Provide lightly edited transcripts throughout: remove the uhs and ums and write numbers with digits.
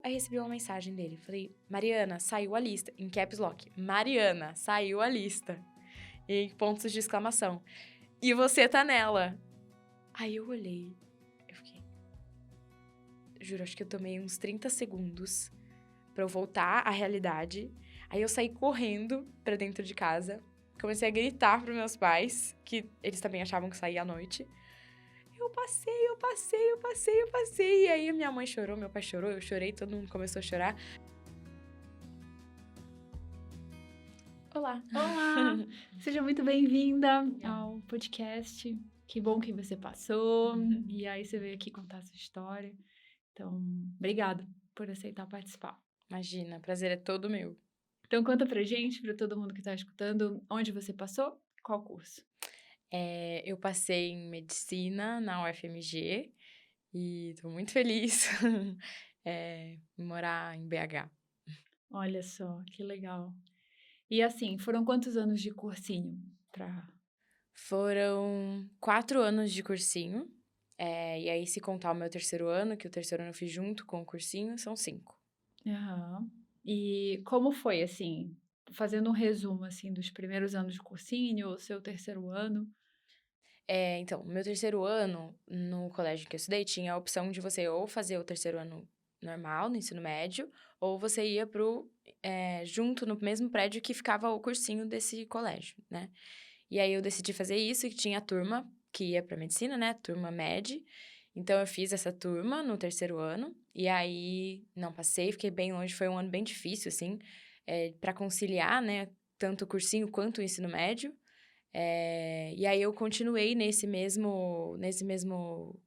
Aí recebi uma mensagem dele. Falei, Mariana, saiu a lista. Em caps lock. Mariana, saiu a lista. E pontos de exclamação. E você tá nela. Aí eu olhei. Eu fiquei... Juro, acho que eu tomei uns 30 segundos pra eu voltar à realidade. Aí eu saí correndo pra dentro de casa. Comecei a gritar pros meus pais, que eles também achavam que saía à noite. Eu passei. E aí minha mãe chorou, meu pai chorou, eu chorei, todo mundo começou a chorar. Olá. Olá! Seja muito bem-vinda ao podcast. Que bom que você passou. E aí você veio aqui contar a sua história. Então, obrigada por aceitar participar. Imagina, prazer é todo meu. Então, conta pra gente, pra todo mundo que tá escutando, onde você passou, qual curso. Eu passei em medicina na UFMG e tô muito feliz em morar em BH. Olha só, que legal. E assim, foram quantos anos de cursinho pra... Foram 4 anos de cursinho, e aí se contar o meu terceiro ano, que o terceiro ano eu fiz junto com o cursinho, são 5. Aham. E como foi, assim, fazendo um resumo, assim, dos primeiros anos de cursinho, o seu terceiro ano? Então, no meu terceiro ano, no colégio que eu estudei, tinha a opção de você ou fazer o terceiro ano normal, no ensino médio, ou você ia junto no mesmo prédio que ficava o cursinho desse colégio, né? E aí eu decidi fazer isso e tinha a turma que ia pra medicina, né? Turma med. Então eu fiz essa turma no terceiro ano, e aí não passei, fiquei bem longe, foi um ano bem difícil, assim, para conciliar, né? Tanto o cursinho quanto o ensino médio. E aí eu continuei nesse mesmo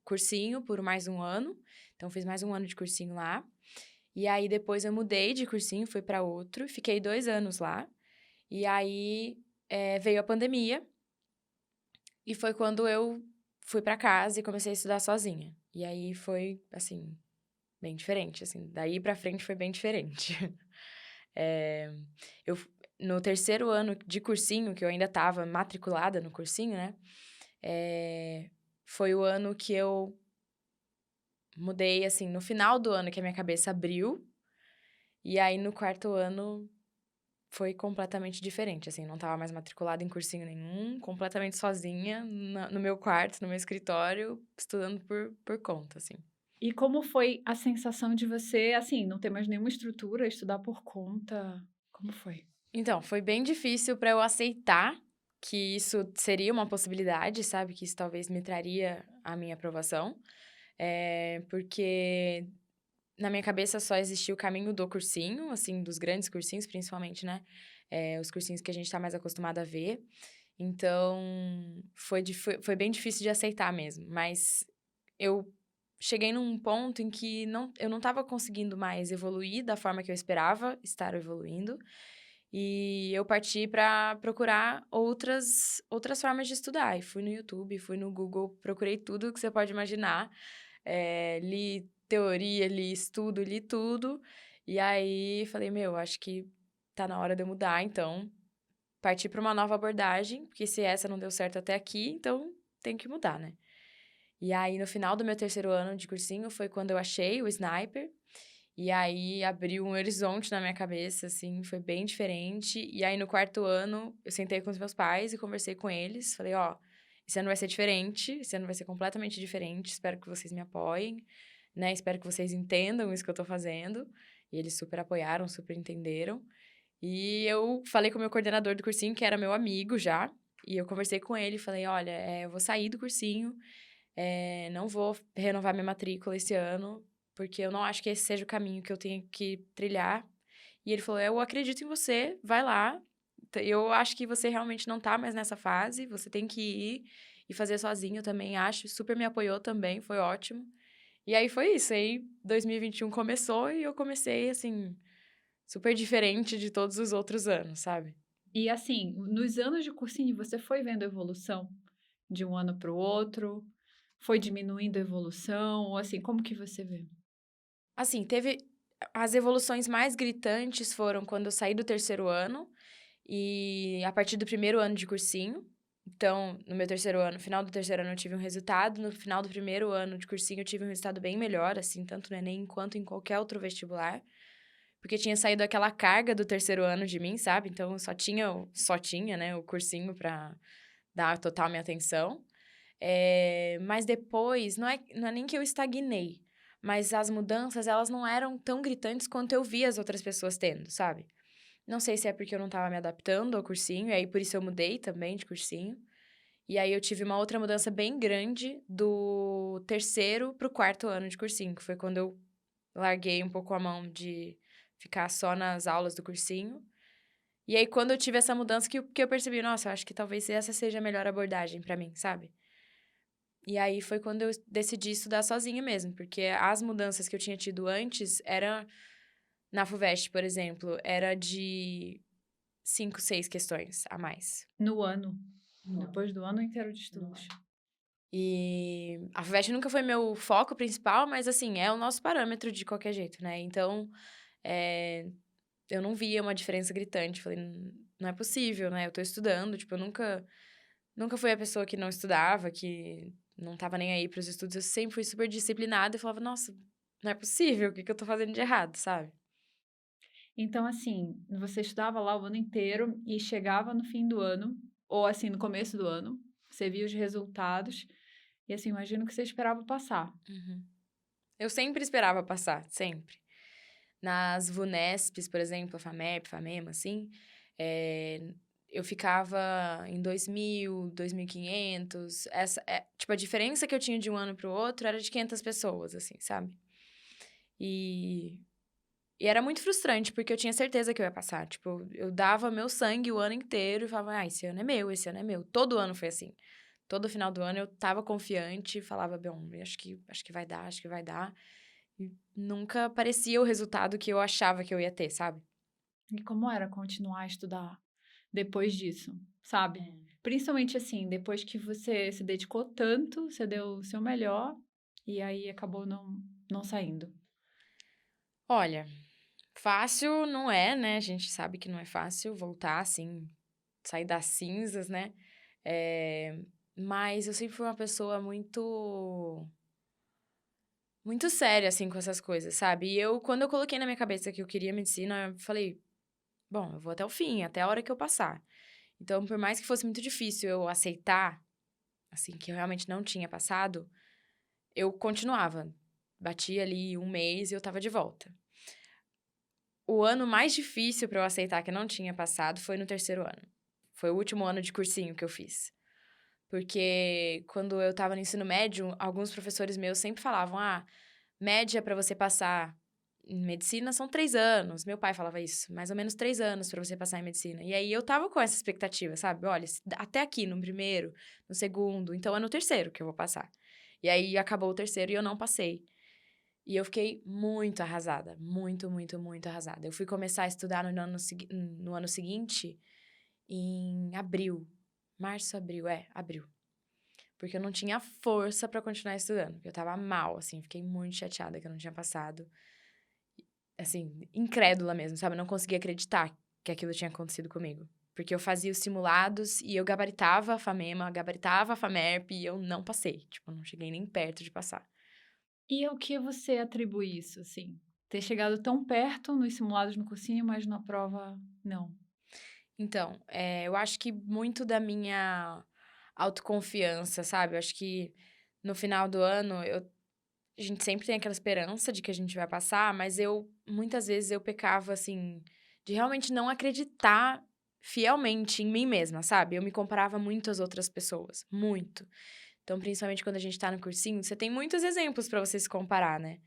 cursinho por mais um ano. Então, fiz mais um ano de cursinho lá. E aí, depois eu mudei de cursinho, fui para outro. Fiquei 2 anos lá. E aí, veio a pandemia. E foi quando eu fui para casa e comecei a estudar sozinha. E aí, foi, assim, bem diferente, assim. Daí pra frente foi bem diferente. Eh, eu no terceiro ano de cursinho, que eu ainda estava matriculada no cursinho, né, foi o ano que eu mudei, assim, no final do ano que a minha cabeça abriu, e aí no quarto ano foi completamente diferente, assim, não estava mais matriculada em cursinho nenhum, completamente sozinha no meu quarto, no meu escritório, estudando por conta, assim. E como foi a sensação de você, assim, não ter mais nenhuma estrutura, estudar por conta? Como foi? Então, foi bem difícil para eu aceitar que isso seria uma possibilidade, sabe, que isso talvez me traria a minha aprovação, porque na minha cabeça só existia o caminho do cursinho, assim, dos grandes cursinhos, principalmente, né, os cursinhos que a gente tá mais acostumado a ver. Então, foi bem difícil de aceitar mesmo, mas eu cheguei num ponto em que eu não estava conseguindo mais evoluir da forma que eu esperava estar evoluindo, e eu parti para procurar outras formas de estudar. E fui no YouTube, fui no Google, procurei tudo que você pode imaginar. Li teoria, li estudo, li tudo. E aí falei, meu, acho que tá na hora de eu mudar, então parti para uma nova abordagem, porque se essa não deu certo até aqui, então tem que mudar, né? E aí, no final do meu terceiro ano de cursinho, foi quando eu achei o Sniper. E aí, abriu um horizonte na minha cabeça, assim, foi bem diferente. E aí, no quarto ano, eu sentei com os meus pais e conversei com eles. Falei, ó, esse ano vai ser diferente, esse ano vai ser completamente diferente. Espero que vocês me apoiem, né? Espero que vocês entendam isso que eu tô fazendo. E eles super apoiaram, super entenderam. E eu falei com o meu coordenador do cursinho, que era meu amigo já. E eu conversei com ele e falei, olha, eu vou sair do cursinho, não vou renovar minha matrícula esse ano, porque eu não acho que esse seja o caminho que eu tenho que trilhar. E ele falou: eu acredito em você, vai lá. Eu acho que você realmente não tá mais nessa fase, você tem que ir e fazer sozinho, eu também acho. Super me apoiou também, foi ótimo. E aí foi isso. Aí 2021 começou e eu comecei, assim, super diferente de todos os outros anos, sabe? E assim, nos anos de cursinho, você foi vendo evolução de um ano para o outro? Foi diminuindo a evolução? Ou assim, como que você vê? Assim, teve. As evoluções mais gritantes foram quando eu saí do terceiro ano e a partir do primeiro ano de cursinho. Então, no meu terceiro ano, no final do terceiro ano eu tive um resultado, no final do primeiro ano de cursinho eu tive um resultado bem melhor, assim, tanto no Enem quanto em qualquer outro vestibular. Porque tinha saído aquela carga do terceiro ano de mim, sabe? Então, eu só tinha, né, o cursinho pra dar total minha atenção. Mas depois, não é nem que eu estagnei, mas as mudanças, elas não eram tão gritantes quanto eu via as outras pessoas tendo, sabe? Não sei se é porque eu não estava me adaptando ao cursinho, e aí por isso eu mudei também de cursinho. E aí eu tive uma outra mudança bem grande do terceiro pro quarto ano de cursinho, que foi quando eu larguei um pouco a mão de ficar só nas aulas do cursinho. E aí, quando eu tive essa mudança, que eu percebi, nossa, eu acho que talvez essa seja a melhor abordagem pra mim, sabe? E aí foi quando eu decidi estudar sozinha mesmo, porque as mudanças que eu tinha tido antes era na FUVEST, por exemplo, era de 5, 6 questões a mais. No ano. Depois do ano inteiro de estudos. E a FUVEST nunca foi meu foco principal, mas assim, é o nosso parâmetro de qualquer jeito, né? Então, eh, eu não via uma diferença gritante. Falei, não é possível, né? Eu tô estudando, tipo, eu nunca fui a pessoa que não estudava, que não tava nem aí para os estudos. Eu sempre fui super disciplinada e falava, nossa, não é possível, o que eu tô fazendo de errado, sabe? Então, assim, você estudava lá o ano inteiro e chegava no fim do ano, ou assim, no começo do ano, você via os resultados, e assim, imagino que você esperava passar. Uhum. Eu sempre esperava passar, sempre. Nas VUNESPs, por exemplo, a FAMEP, FAMEMA, assim, eu ficava em 2.000, 2.500. Tipo, a diferença que eu tinha de um ano pro outro era de 500 pessoas, assim, sabe? E, e era muito frustrante, porque eu tinha certeza que eu ia passar. Tipo, eu dava meu sangue o ano inteiro e falava, esse ano é meu, esse ano é meu. Todo ano foi assim. Todo final do ano eu tava confiante e falava, bom, acho que vai dar, acho que vai dar. E nunca aparecia o resultado que eu achava que eu ia ter, sabe? E como era continuar a estudar depois disso, sabe? Principalmente assim, depois que você se dedicou tanto, você deu o seu melhor, e aí acabou não saindo. Olha, fácil não é, né? A gente sabe que não é fácil voltar, assim, sair das cinzas, né? Eh, mas eu sempre fui uma pessoa muito séria, assim, com essas coisas, sabe? E quando eu coloquei na minha cabeça que eu queria medicina, eu falei, bom, eu vou até o fim, até a hora que eu passar. Então, por mais que fosse muito difícil eu aceitar, assim, que eu realmente não tinha passado, eu continuava. Batia ali um mês e eu tava de volta. O ano mais difícil pra eu aceitar que eu não tinha passado foi no terceiro ano. Foi o último ano de cursinho que eu fiz. Porque quando eu estava no ensino médio, alguns professores meus sempre falavam: média pra você passar em medicina são 3 anos. Meu pai falava isso, mais ou menos 3 anos pra você passar em medicina. E aí eu tava com essa expectativa, sabe? Olha, até aqui, no primeiro, no segundo, então é no terceiro que eu vou passar. E aí acabou o terceiro e eu não passei. E eu fiquei muito arrasada, muito, muito, muito arrasada. Eu fui começar a estudar no ano seguinte, em abril. Março, abril, abril. Porque eu não tinha força pra continuar estudando, porque eu tava mal, assim, fiquei muito chateada que eu não tinha passado. Assim, incrédula mesmo, sabe? Eu não conseguia acreditar que aquilo tinha acontecido comigo. Porque eu fazia os simulados e eu gabaritava a FAMEMA, gabaritava a FAMERP e eu não passei. Tipo, eu não cheguei nem perto de passar. E ao que você atribui isso, assim? Ter chegado tão perto nos simulados no cursinho, mas na prova, não. Então, eu acho que muito da minha autoconfiança, sabe? Eu acho que no final do ano, a gente sempre tem aquela esperança de que a gente vai passar, mas muitas vezes eu pecava, assim, de realmente não acreditar fielmente em mim mesma, sabe? Eu me comparava muito às outras pessoas, muito. Então, principalmente quando a gente tá no cursinho, você tem muitos exemplos pra você se comparar, né?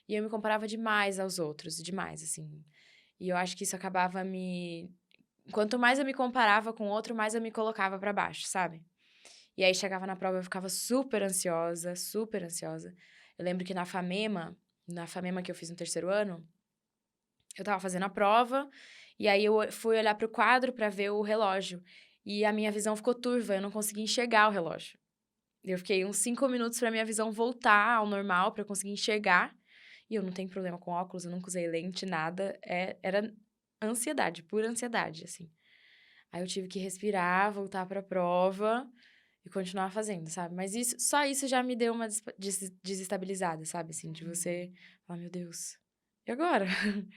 E eu me comparava demais aos outros, demais, assim. E eu acho que isso acabava me quanto mais eu me comparava com o outro, mais eu me colocava pra baixo, sabe? E aí chegava na prova, eu ficava super ansiosa, super ansiosa. Eu lembro que na FAMEMA que eu fiz no terceiro ano, eu tava fazendo a prova, e aí eu fui olhar pro quadro pra ver o relógio. E a minha visão ficou turva, eu não conseguia enxergar o relógio. Eu fiquei uns 5 minutos pra minha visão voltar ao normal, pra eu conseguir enxergar. E eu não tenho problema com óculos, eu nunca usei lente, nada. Era ansiedade, pura ansiedade, assim. Aí eu tive que respirar, voltar pra prova e continuar fazendo, sabe? Mas só isso já me deu uma desestabilizada, sabe? Assim, de você falar, meu Deus, e agora?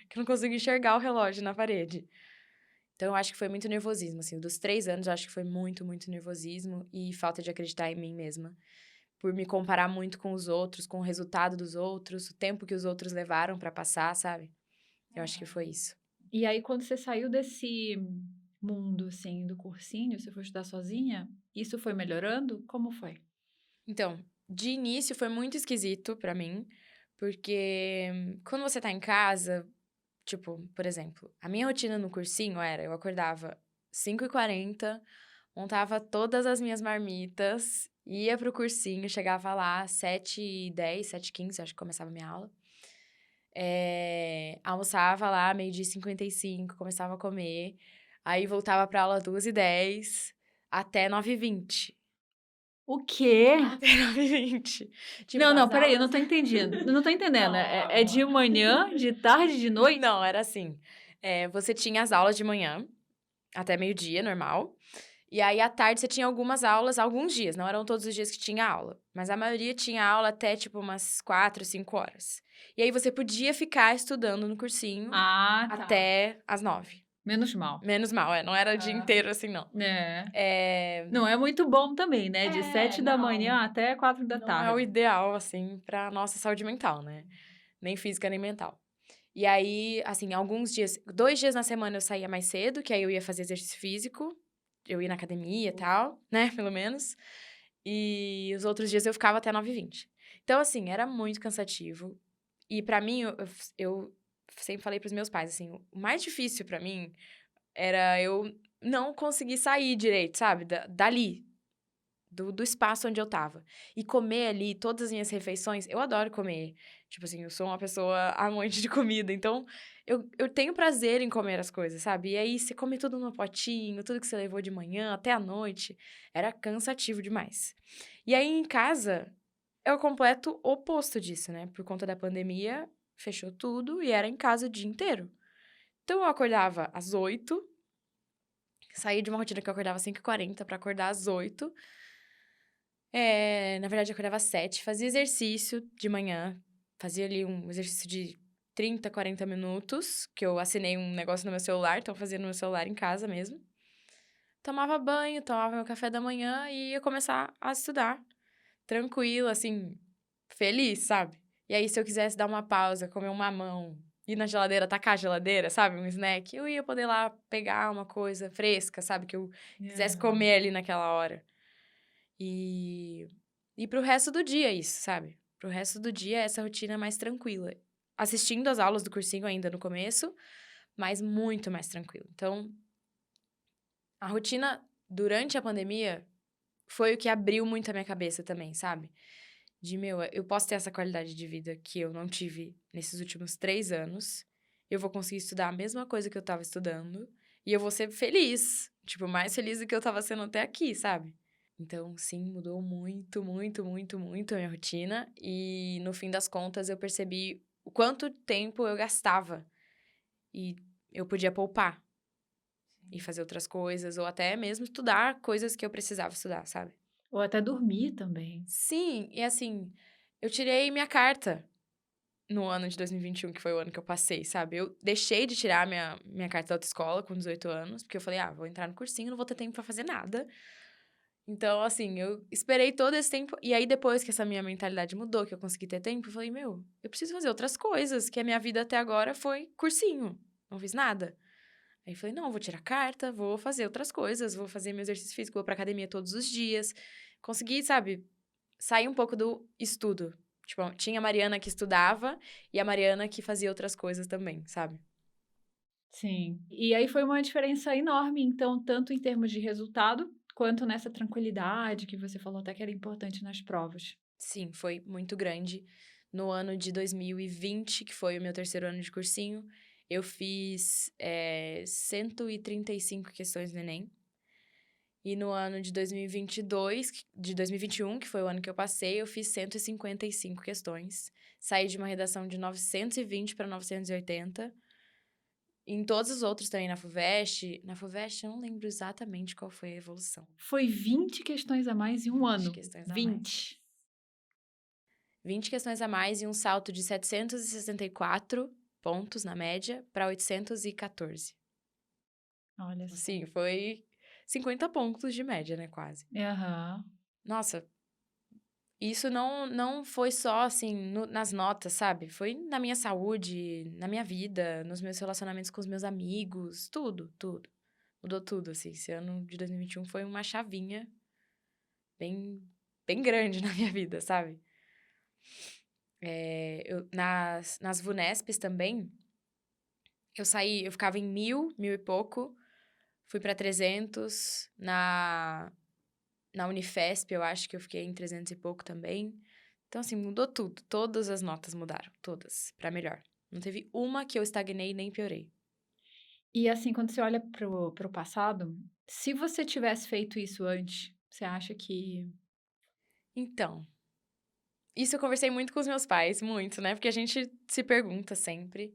Que eu não consigo enxergar o relógio na parede. Então, eu acho que foi muito nervosismo, assim. Dos 3 anos, eu acho que foi muito, muito nervosismo e falta de acreditar em mim mesma. Por me comparar muito com os outros, com o resultado dos outros, o tempo que os outros levaram pra passar, sabe? Eu acho que foi isso. E aí, quando você saiu desse mundo, assim, do cursinho, você foi estudar sozinha, isso foi melhorando? Como foi? Então, de início foi muito esquisito pra mim, porque quando você tá em casa, tipo, por exemplo, a minha rotina no cursinho era, eu acordava 5h40, montava todas as minhas marmitas, ia pro cursinho, chegava lá 7h10, 7h15, acho que começava a minha aula. Almoçava lá, 12h55, começava a comer. Aí voltava pra aula 2h10, até 9h20. O quê? Até 9h20. Tipo, Não, as peraí, eu não aulas... tô entendendo. Eu não tô entendendo. É de Não. manhã, de tarde, de noite? Não, era assim. Você tinha as aulas de manhã, até meio-dia, normal. E aí, à tarde, você tinha algumas aulas, alguns dias. Não eram todos os dias que tinha aula. Mas a maioria tinha aula até, tipo, umas 4, 5 horas. E aí, você podia ficar estudando no cursinho Ah, tá. até as 9. Menos mal. Menos mal, não era o dia inteiro assim, não. Não é muito bom também, né? De 7 da manhã Não. até 4 da Não é o tarde. ideal, assim, pra nossa saúde mental, né? Nem física, nem mental. E aí, assim, alguns dias... 2 dias na semana eu saía mais cedo, que aí eu ia fazer exercício físico. Eu ia na academia e tal, né? Pelo menos. E os outros dias eu ficava até 9h20. Então, assim, era muito cansativo. E pra mim, eu sempre falei pros meus pais, assim, o mais difícil pra mim era eu não conseguir sair direito, sabe? Dali, do espaço onde eu tava. E comer ali todas as minhas refeições, eu adoro comer. Tipo assim, eu sou uma pessoa amante de comida, então eu tenho prazer em comer as coisas, sabe? E aí você come tudo no potinho, tudo que você levou de manhã até a noite, era cansativo demais. E aí em casa é o completo oposto disso, né? Por conta da pandemia, fechou tudo e era em casa o dia inteiro. Então eu acordava às 8, saí de uma rotina que eu acordava às 5h40 pra acordar às 8. Na verdade, eu acordava às 7, fazia exercício de manhã. Fazia ali um exercício de 30, 40 minutos, que eu assinei um negócio no meu celular, então eu fazia no meu celular em casa mesmo. Tomava banho, tomava meu café da manhã e ia começar a estudar. Tranquila, assim, feliz, sabe? E aí, se eu quisesse dar uma pausa, comer um mamão, ir na geladeira, tacar a geladeira, sabe? Um snack, eu ia poder lá pegar uma coisa fresca, sabe? Que eu quisesse comer ali naquela hora. E pro resto do dia isso, sabe? Pro resto do dia, essa rotina mais tranquila. Assistindo as aulas do cursinho ainda no começo, mas muito mais tranquilo. Então, a rotina durante a pandemia foi o que abriu muito a minha cabeça também, sabe? Eu posso ter essa qualidade de vida que eu não tive nesses últimos 3 anos. Eu vou conseguir estudar a mesma coisa que eu tava estudando. E eu vou ser feliz. Tipo, mais feliz do que eu tava sendo até aqui, sabe? Então, sim, mudou muito, muito, muito, muito a minha rotina. E no fim das contas, eu percebi o quanto tempo eu gastava. E eu podia poupar e fazer outras coisas, ou até mesmo estudar coisas que eu precisava estudar, sabe? Ou até dormir também. Sim, e assim, eu tirei minha carta no ano de 2021, que foi o ano que eu passei, sabe? Eu deixei de tirar minha carta da autoescola com 18 anos, porque eu falei, vou entrar no cursinho, não vou ter tempo pra fazer nada. Então, assim, eu esperei todo esse tempo. E aí, depois que essa minha mentalidade mudou, que eu consegui ter tempo, eu falei, eu preciso fazer outras coisas, que a minha vida até agora foi cursinho. Não fiz nada. Aí, eu falei, não, vou tirar carta, vou fazer outras coisas, vou fazer meu exercício físico, vou pra academia todos os dias. Consegui, sabe, sair um pouco do estudo. Tipo, tinha a Mariana que estudava e a Mariana que fazia outras coisas também, sabe? Sim. E aí foi uma diferença enorme, então, tanto em termos de resultado, quanto nessa tranquilidade que você falou até que era importante nas provas. Sim, foi muito grande. No ano de 2020, que foi o meu terceiro ano de cursinho, eu fiz 135 questões no Enem. E no ano de 2022, de 2021, que foi o ano que eu passei, eu fiz 155 questões. Saí de uma redação de 920 para 980. em todos os outros também, na FUVEST eu não lembro exatamente qual foi a evolução. Foi 20 questões a mais em um 20 ano. questões a 20. 20 questões a mais e um salto de 764 pontos na média para 814. Olha só. Sim, foi 50 pontos de média, né, quase. Aham. Nossa, isso não foi só, assim, nas notas, sabe? Foi na minha saúde, na minha vida, nos meus relacionamentos com os meus amigos, tudo, tudo. Mudou tudo, assim. Esse ano de 2021 foi uma chavinha bem, bem grande na minha vida, sabe? Nas VUNESPs também, eu ficava em 1.000 e pouco, fui pra 300, na Unifesp eu acho que eu fiquei em 300 e pouco também. Então, assim, mudou tudo, todas as notas mudaram, todas, pra melhor. Não teve uma que eu estagnei nem piorei. E assim, quando você olha pro passado, se você tivesse feito isso antes, você acha que Então, isso eu conversei muito com os meus pais, muito, né, porque a gente se pergunta sempre.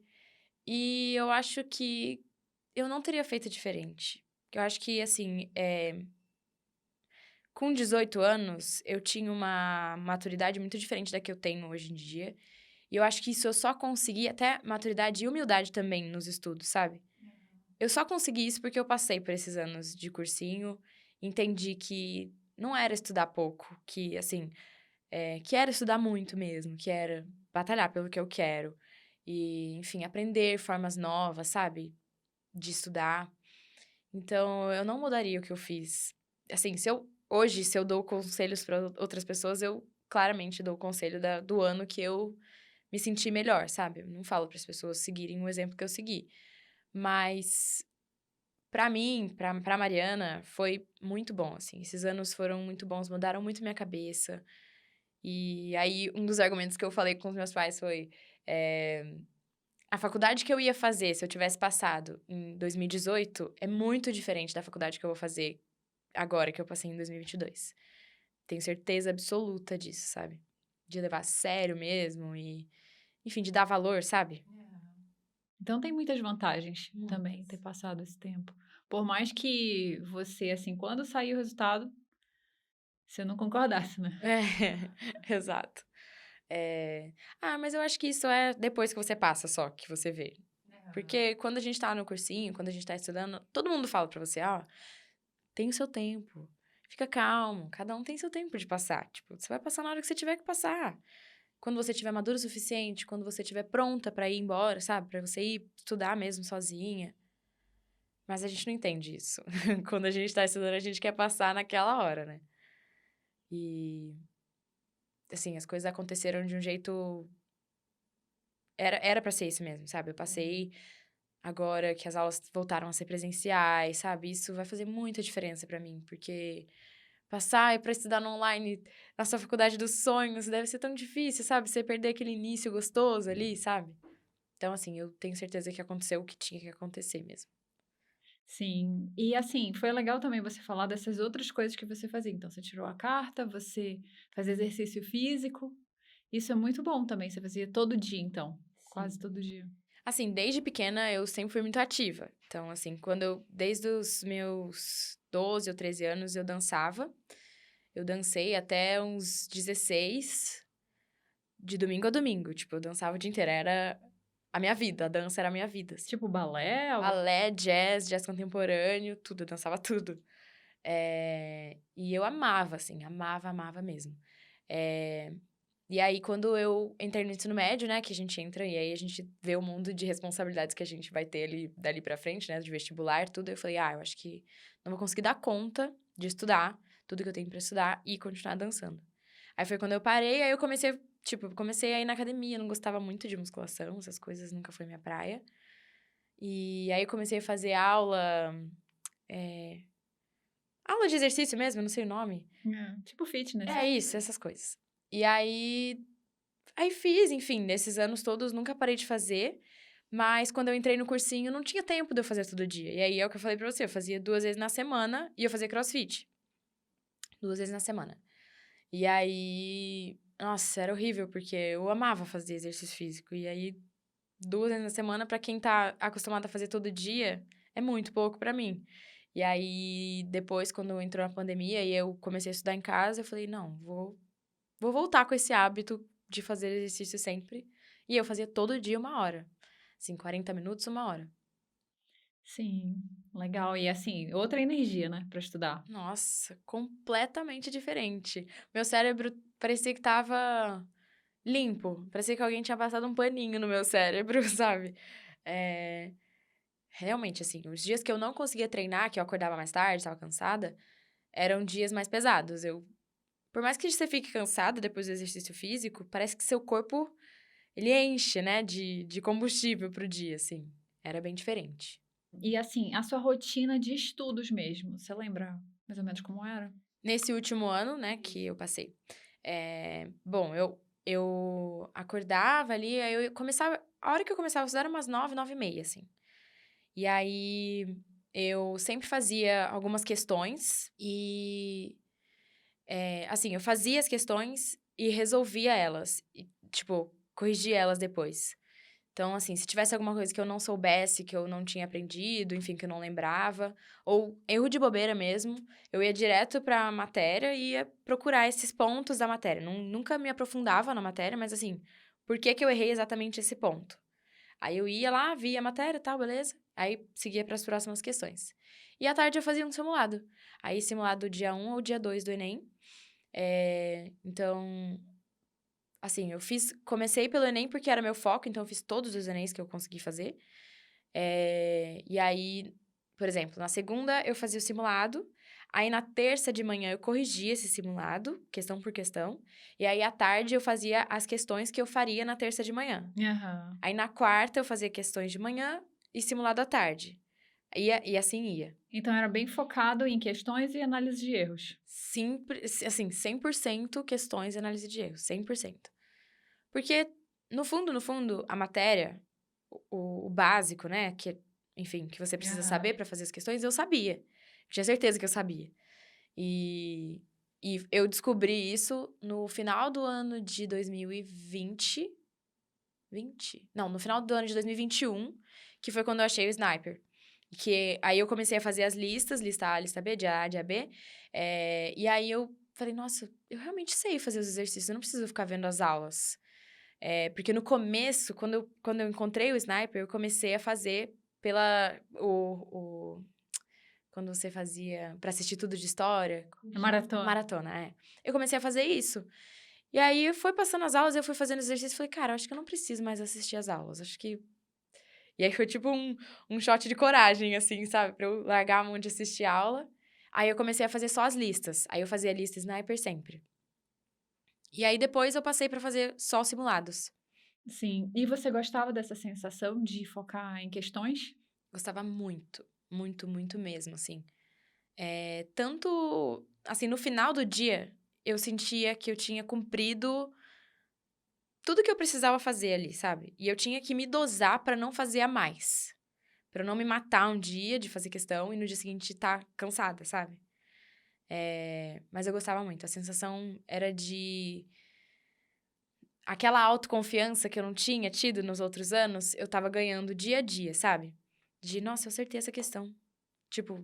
E eu acho que eu não teria feito diferente. Eu acho que, assim, com 18 anos, eu tinha uma maturidade muito diferente da que eu tenho hoje em dia. E eu acho que isso eu só consegui, até maturidade e humildade também nos estudos, sabe? Eu só consegui isso porque eu passei por esses anos de cursinho, entendi que não era estudar pouco, que, assim, que era estudar muito mesmo, que era batalhar pelo que eu quero. E, enfim, aprender formas novas, sabe? De estudar. Então, eu não mudaria o que eu fiz. Assim, hoje, se eu dou conselhos para outras pessoas, eu claramente dou o conselho do ano que eu me senti melhor, sabe? Eu não falo para as pessoas seguirem o exemplo que eu segui. Mas, pra mim, pra Mariana, foi muito bom, assim. Esses anos foram muito bons, mudaram muito minha cabeça. E aí, um dos argumentos que eu falei com os meus pais foi... a faculdade que eu ia fazer, se eu tivesse passado em 2018, é muito diferente da faculdade que eu vou fazer agora, que eu passei em 2022. Tenho certeza absoluta disso, sabe? De levar a sério mesmo e, enfim, de dar valor, sabe? então tem muitas vantagens também Muitas. ter passado esse tempo. Por mais que você, assim, quando sair o resultado, você não concordasse, né? É, exato. Mas eu acho que isso é depois que você passa só, que você vê. Porque quando a gente tá no cursinho, quando a gente tá estudando, todo mundo fala pra você, ó, tem o seu tempo. Fica calmo, cada um tem seu tempo de passar. Tipo, você vai passar na hora que você tiver que passar. Quando você tiver madura o suficiente, quando você estiver pronta pra ir embora, sabe? Pra você ir estudar mesmo sozinha. Mas a gente não entende isso. Quando a gente tá estudando, a gente quer passar naquela hora, né? E, assim, as coisas aconteceram de um jeito. Era pra ser isso mesmo, sabe? Eu passei agora que as aulas voltaram a ser presenciais, sabe? Isso vai fazer muita diferença pra mim, porque passar e pra estudar no online na sua faculdade dos sonhos deve ser tão difícil, sabe? Você perder aquele início gostoso ali, sabe? Então, assim, eu tenho certeza que aconteceu o que tinha que acontecer mesmo. Sim. E assim, foi legal também você falar dessas outras coisas que você fazia. Então, você tirou a carta, você fazia exercício físico. Isso é muito bom também. Você fazia todo dia, então. Quase Sim. todo dia. Assim, desde pequena eu sempre fui muito ativa. Então, assim, desde os meus 12 ou 13 anos eu dançava. Eu dancei até uns 16, de domingo a domingo. Tipo, eu dançava o dia inteiro. Era a minha vida, a dança era a minha vida, assim. Tipo balé? Balé, jazz contemporâneo, tudo, eu dançava tudo. E eu amava, assim, amava, amava mesmo. Eh, E aí, quando eu entrei no ensino médio, né, que a gente entra e aí a gente vê o mundo de responsabilidades que a gente vai ter ali, dali pra frente, né, de vestibular, tudo, eu falei, eu acho que não vou conseguir dar conta de estudar tudo que eu tenho pra estudar e continuar dançando. Aí foi quando eu parei, aí eu comecei a ir na academia, não gostava muito de musculação, essas coisas nunca foi minha praia. E aí eu comecei a fazer eh, aula de exercício mesmo, eu não sei o nome. É, tipo fitness. É isso, essas coisas. E aí fiz, enfim, nesses anos todos nunca parei de fazer, mas quando eu entrei no cursinho não tinha tempo de eu fazer todo dia. E aí é o que eu falei pra você, eu fazia 2 vezes na semana e eu fazia crossfit. 2 vezes na semana. E aí, nossa, era horrível, porque eu amava fazer exercício físico. E aí 2 vezes na semana, pra quem tá acostumado a fazer todo dia, é muito pouco pra mim. E aí, depois, quando entrou a pandemia e eu comecei a estudar em casa, eu falei, não, vou voltar com esse hábito de fazer exercício sempre. E eu fazia todo dia 1 hora. Assim, 40 minutos, 1 hora. Sim, legal. E assim, outra energia, né, pra estudar. Nossa, completamente diferente. Meu cérebro parecia que tava limpo. Parecia que alguém tinha passado um paninho no meu cérebro, sabe? É, realmente, assim, os dias que eu não conseguia treinar, que eu acordava mais tarde, estava cansada, eram dias mais pesados. Por mais que você fique cansado depois do exercício físico, parece que seu corpo, ele enche, né, de combustível pro dia, assim. Era bem diferente. E assim, a sua rotina de estudos mesmo, você lembra mais ou menos como era? Nesse último ano, né, que eu passei. Bom, eu acordava ali, aí eu começava. A hora que eu começava a estudar era umas 9, 9h30, assim. E aí eu sempre fazia algumas questões e, assim, eu fazia as questões e resolvia elas. E, tipo, corrigia elas depois. Então, assim, se tivesse alguma coisa que eu não soubesse, que eu não tinha aprendido, enfim, que eu não lembrava, ou erro de bobeira mesmo, eu ia direto pra matéria e ia procurar esses pontos da matéria. Nunca me aprofundava na matéria, mas assim, por que que eu errei exatamente esse ponto? Aí eu ia lá, via a matéria, tal, beleza? Aí seguia para as próximas questões. E à tarde eu fazia um simulado. Aí simulado dia 1 ou dia 2 do Enem. Então, assim, comecei pelo Enem porque era meu foco, então eu fiz todos os Enems que eu consegui fazer. E aí, por exemplo, na segunda eu fazia o simulado, aí na terça de manhã eu corrigia esse simulado, questão por questão, e aí à tarde eu fazia as questões que eu faria na terça de manhã. Aham. Aí na quarta eu fazia questões de manhã e simulado à tarde. E assim ia. Então era bem focado em questões e análise de erros. Sempre, assim, 100% questões e análise de erros, 100%. Porque, no fundo, a matéria, o básico, né, que, enfim, que você precisa Aham. saber para fazer as questões, eu sabia. Tinha certeza que eu sabia. E, e eu descobri isso no final do ano de 2020. 20? Não, no final do ano de 2021, que foi quando eu achei o Sniper. Que aí eu comecei a fazer as listas, lista A, lista B, de A, de A, B. E aí eu falei, nossa, eu realmente sei fazer os exercícios, eu não preciso ficar vendo as aulas. Porque no começo, quando eu encontrei o Sniper, eu comecei a fazer quando você fazia pra assistir tudo de história. A maratona. Maratona, é. Eu comecei a fazer isso. E aí, foi passando as aulas, eu fui fazendo exercício e falei, cara, eu acho que eu não preciso mais assistir as aulas, acho que... E aí, foi tipo um shot de coragem, assim, sabe? Pra eu largar a mão de assistir aula. Aí, eu comecei a fazer só as listas. Aí, eu fazia a lista Sniper sempre. E aí, depois, eu passei pra fazer só os simulados. Sim. E você gostava dessa sensação de focar em questões? Gostava muito, muito, muito mesmo, assim. Tanto, assim, no final do dia, eu sentia que eu tinha cumprido tudo que eu precisava fazer ali, sabe? E eu tinha que me dosar pra não fazer a mais. Pra eu não me matar um dia de fazer questão e no dia seguinte estar cansada, sabe? Mas eu gostava muito. A sensação era de... Aquela autoconfiança que eu não tinha tido nos outros anos, eu tava ganhando dia a dia, sabe? De, nossa, eu acertei essa questão. Tipo,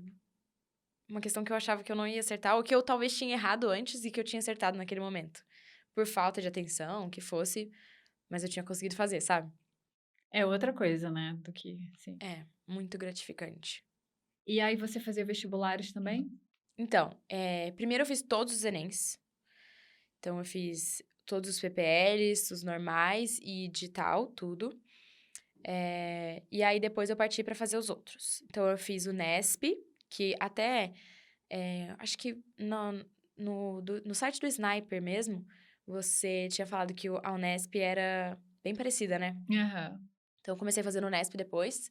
uma questão que eu achava que eu não ia acertar, ou que eu talvez tinha errado antes e que eu tinha acertado naquele momento. Por falta de atenção, que fosse, mas eu tinha conseguido fazer, sabe? É outra coisa, né, do que sim. Muito gratificante. E aí você fazia vestibulares também? Então, primeiro eu fiz todos os Enems. Então, eu fiz todos os PPLs, os normais e digital, tudo. E aí, depois eu parti para fazer os outros. Então, eu fiz o Nesp, que até, acho que no site do Sniper mesmo, você tinha falado que a Unesp era bem parecida, né? Aham. Então, eu comecei fazendo o Nesp depois.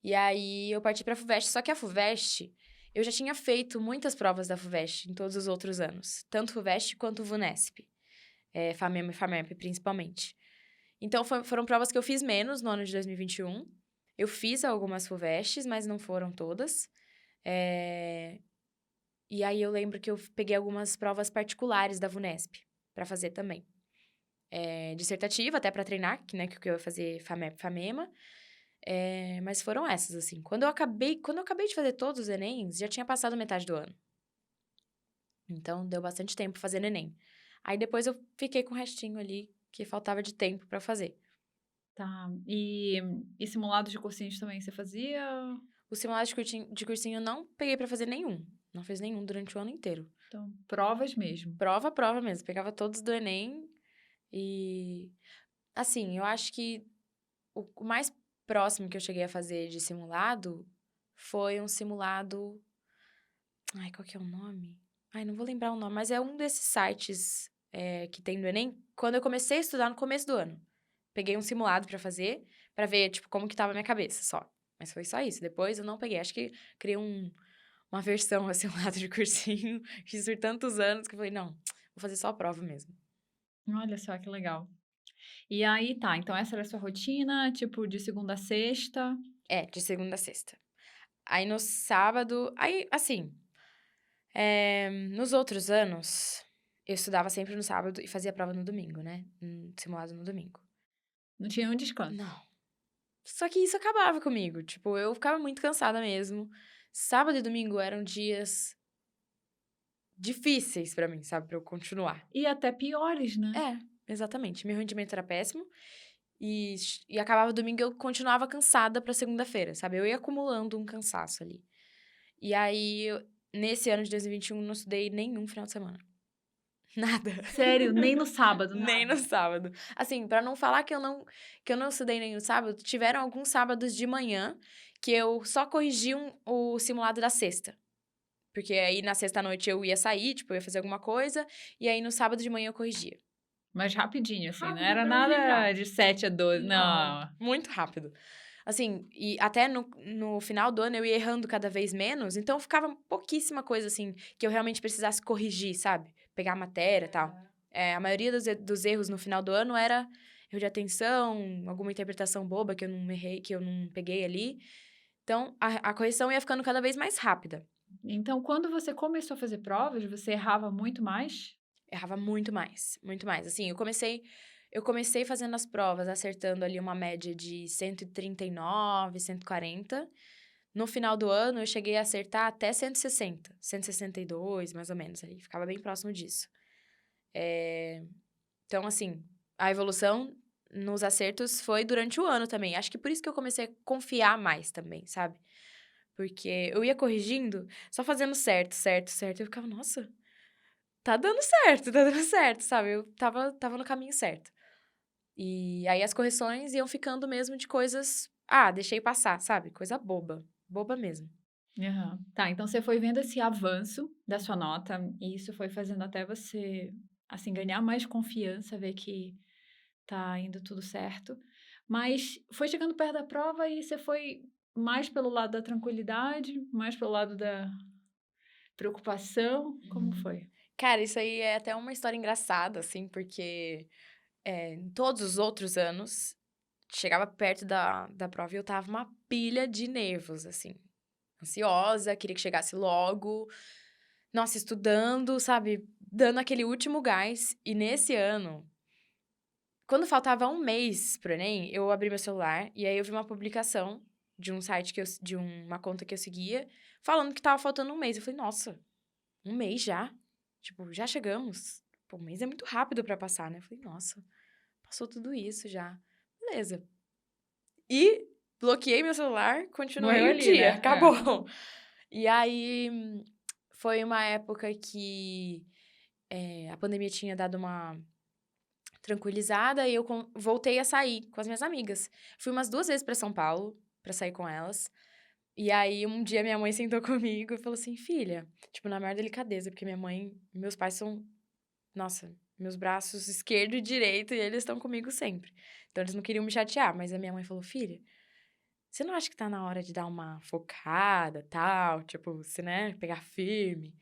E aí, eu parti pra FUVEST. Só que a FUVEST, eu já tinha feito muitas provas da FUVEST em todos os outros anos. Tanto FUVEST quanto VUNESP. FAMEM e FAMEP, principalmente. Então, foram provas que eu fiz menos no ano de 2021. Eu fiz algumas FUVESTs, mas não foram todas. E aí, eu lembro que eu peguei algumas provas particulares da VUNESP pra fazer também. dissertativa, até pra treinar, que, né, que eu ia fazer FAMEP, FAMEMA. Mas foram essas, assim. Quando eu acabei de fazer todos os Enems, já tinha passado metade do ano. Então, deu bastante tempo fazendo Enem. Aí, depois eu fiquei com o restinho ali, que faltava de tempo pra fazer. Tá. E simulados de cursinhos também você fazia? O simulado de cursinho eu não peguei pra fazer nenhum. Não fiz nenhum durante o ano inteiro. Então, provas mesmo. Prova mesmo. Pegava todos do Enem e... Assim, eu acho que o mais próximo que eu cheguei a fazer de simulado foi um simulado... Ai, qual que é o nome? Ai, não vou lembrar o nome, mas é um desses sites que tem do Enem. Quando eu comecei a estudar no começo do ano. Peguei um simulado pra fazer, pra ver, tipo, como que tava a minha cabeça, só. Mas foi só isso. Depois eu não peguei. Acho que criei uma versão, assim, um lado de cursinho. Fiz por tantos anos que eu falei, não, vou fazer só a prova mesmo. Olha só que legal. E aí, tá, então essa era a sua rotina, tipo, de segunda a sexta. De segunda a sexta. Aí no sábado. Aí, assim. Nos outros anos, eu estudava sempre no sábado e fazia prova no domingo, né? Simulado no domingo. Não tinha um descanso. Não. Só que isso acabava comigo. Tipo, eu ficava muito cansada mesmo. Sábado e domingo eram dias difíceis pra mim, sabe? Pra eu continuar. E até piores, né? Exatamente. Meu rendimento era péssimo. E acabava o domingo, eu continuava cansada pra segunda-feira, sabe? Eu ia acumulando um cansaço ali. E aí, nesse ano de 2021, não estudei nenhum final de semana. Nada. Sério, nem no sábado, Nem no nada. sábado. Assim, pra não falar que eu não estudei nem no sábado, tiveram alguns sábados de manhã que eu só corrigi o simulado da sexta. Porque aí na sexta-noite eu ia sair, tipo, eu ia fazer alguma coisa, e aí no sábado de manhã eu corrigia. Mas rapidinho, assim, não Rápido era pra nada ajeitar. de 7 a 12, não. Muito rápido. Assim, e até no final do ano eu ia errando cada vez menos, então ficava pouquíssima coisa, assim, que eu realmente precisasse corrigir, sabe? Pegar a matéria e tal. A maioria dos erros no final do ano era erro de atenção, alguma interpretação boba que eu não errei, que eu não peguei ali. Então, a correção ia ficando cada vez mais rápida. Então, quando você começou a fazer provas, você errava muito mais? Errava muito mais, muito mais. Assim, eu comecei fazendo as provas, acertando ali uma média de 139, 140. No final do ano, eu cheguei a acertar até 160, 162, mais ou menos, ali. Ficava bem próximo disso. Então, assim, a evolução nos acertos foi durante o ano também. Acho que por isso que eu comecei a confiar mais também, sabe? Porque eu ia corrigindo, só fazendo certo, certo, certo. Eu ficava, nossa, tá dando certo, sabe? Eu tava no caminho certo. E aí as correções iam ficando mesmo de coisas. Ah, deixei passar, sabe? Coisa boba. Boba mesmo. Aham. Tá, então você foi vendo esse avanço da sua nota, e isso foi fazendo até você, assim, ganhar mais confiança, ver que tá indo tudo certo. Mas foi chegando perto da prova e você foi mais pelo lado da tranquilidade, mais pelo lado da preocupação? Como foi? Cara, isso aí é até uma história engraçada, assim, porque em todos os outros anos, chegava perto da prova e eu tava uma pilha de nervos, assim. Ansiosa, queria que chegasse logo. Nossa, estudando, sabe? Dando aquele último gás. E nesse ano, quando faltava um mês pro Enem, eu abri meu celular e aí eu vi uma publicação de um site de uma conta que eu seguia, falando que tava faltando um mês. Eu falei, nossa, um mês já? Tipo, já chegamos. Pô, um mês é muito rápido pra passar, né? Eu falei, nossa, passou tudo isso já. Beleza. E bloqueei meu celular, Morreu continuei o ali, dia, né? acabou. E aí, foi uma época que a pandemia tinha dado uma tranquilizada e eu voltei a sair com as minhas amigas. Fui umas 2 vezes pra São Paulo pra sair com elas. E aí, um dia minha mãe sentou comigo e falou assim: "Filha", tipo, na maior delicadeza, porque minha mãe e meus pais são, nossa, meus braços esquerdo e direito, e eles estão comigo sempre. Então, eles não queriam me chatear, mas a minha mãe falou: "Filha, você não acha que tá na hora de dar uma focada, tal, tipo, você, né, pegar firme?"